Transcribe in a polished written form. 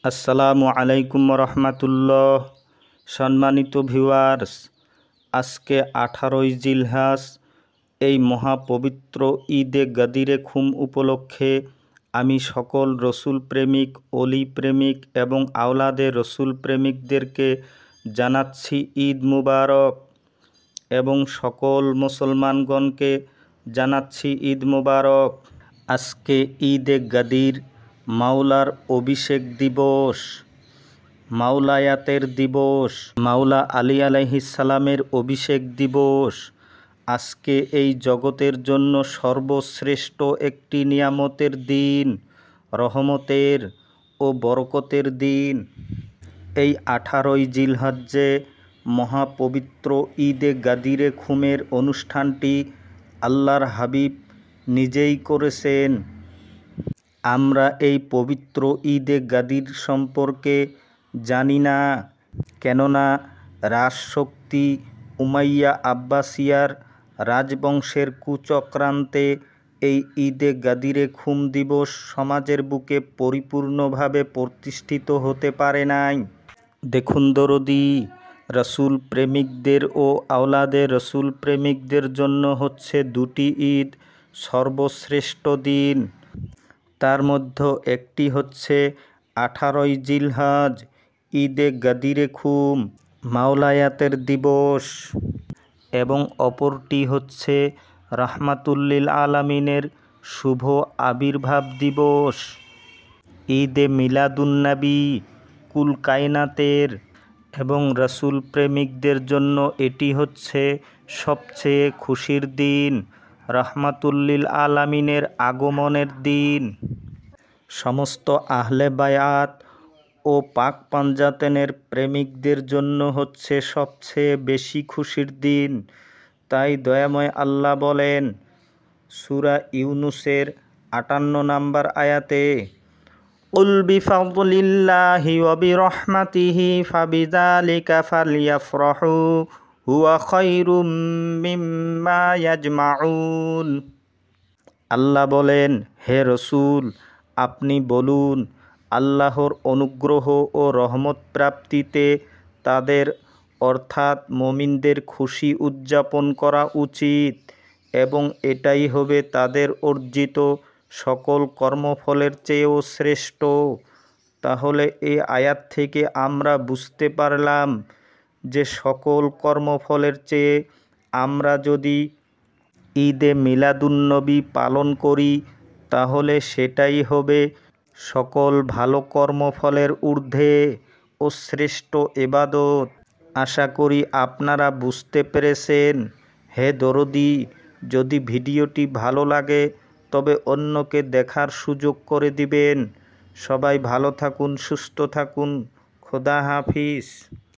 আসসালামু আলাইকুম রহমাতুল্লাহ। সম্মানিত ভিউয়ার্স, আজকে 18ই জিলহজ, এই মহাপবিত্র ঈদে গদিরে খুম উপলক্ষে আমি সকল রসুল প্রেমিক, অলি প্রেমিক এবং আওলাদে রসুল প্রেমিকদেরকে জানাচ্ছি ঈদ মুবারক এবং সকল মুসলমানগণকে জানাচ্ছি ঈদ মুবারক। আজকে ঈদে গদির মাওলার অভিষেক দিবস, মাওলায়াতের দিবস, মাওলা আলী আলাইহিস সালামের অভিষেক দিবস। আজকে এই জগতের জন্য সর্বশ্রেষ্ঠ একটি নিয়ামতের দিন, রহমতের ও বরকতের দিন। এই 18ই জিলহজ্জে মহাপবিত্র ঈদে গাদিরে খুমের অনুষ্ঠানটি আল্লাহর হাবিব নিজেই করেছেন। আমরা এই পবিত্র ঈদে গাদির সম্পর্কে জানি না, কেননা রাজশক্তি উমাইয়া আব্বাসিয়ার রাজবংশের কুচক্রান্তে এই ঈদে গাদিরে খুম দিবস সমাজের বুকে পরিপূর্ণভাবে প্রতিষ্ঠিত হতে পারে নাই। দেখুন দরদি, রসুল প্রেমিকদের ও আওলাদে রসুল প্রেমিকদের জন্য হচ্ছে দুটি ঈদ সর্বশ্রেষ্ঠ দিন। তার মধ্যে একটি হচ্ছে 18ই জিলহজ, ঈদে গদিরে খুম, মাওলায়াতের দিবস, এবং অপরটি হচ্ছে রাহমাতুল্লিল আলামিনের শুভ আবির্ভাব দিবস, ঈদে মিলাদুন্নবী, কুল কায়নাতের। এবং রসুল প্রেমিকদের জন্য এটি হচ্ছে সবচেয়ে খুশির দিন, রাহমাতুল্লিল আলামিনের আগমনের দিন। সমস্ত আহলে বায়াত ও পাক পাঞ্জাতেনের প্রেমিকদের জন্য হচ্ছে সবচেয়ে বেশি খুশির দিন। তাই দয়াময় আল্লাহ বলেন সূরা ইউনুসের 58 নম্বর আয়াতে, কুল বিফাদলিল্লাহি ওয়া বিরহমাতিহি ফাবিযালিকা ফালইফরাহু হুয়া খায়রুম মিম্মা ইয়াজমাউন। আল্লাহ বলেন, হে রসুল, আপনি বলুন, আল্লাহর অনুগ্রহ ও রহমত প্রাপ্তিতে তাদের অর্থাৎ মুমিনদের খুশি উদযাপন করা উচিত এবং এটাই হবে তাদের অর্জিত সকল কর্মফলের চেয়েও শ্রেষ্ঠ। তাহলে এই আয়াত থেকে আমরা বুঝতে পারলাম যে সকল কর্মফলের চেয়ে আমরা যদি ঈদে মিলাদুন্নবী পালন করি তাহলে সেটাই হবে সকল ভালো কর্মফলের ঊর্ধ্বে ও শ্রেষ্ঠ ইবাদত। আশা করি আপনারা বুঝতে পেরেছেন। হে দরদি, যদি ভিডিওটি ভালো লাগে তবে অন্যকে দেখার সুযোগ করে দিবেন। সবাই ভালো থাকুন, সুস্থ থাকুন। খোদা হাফিজ।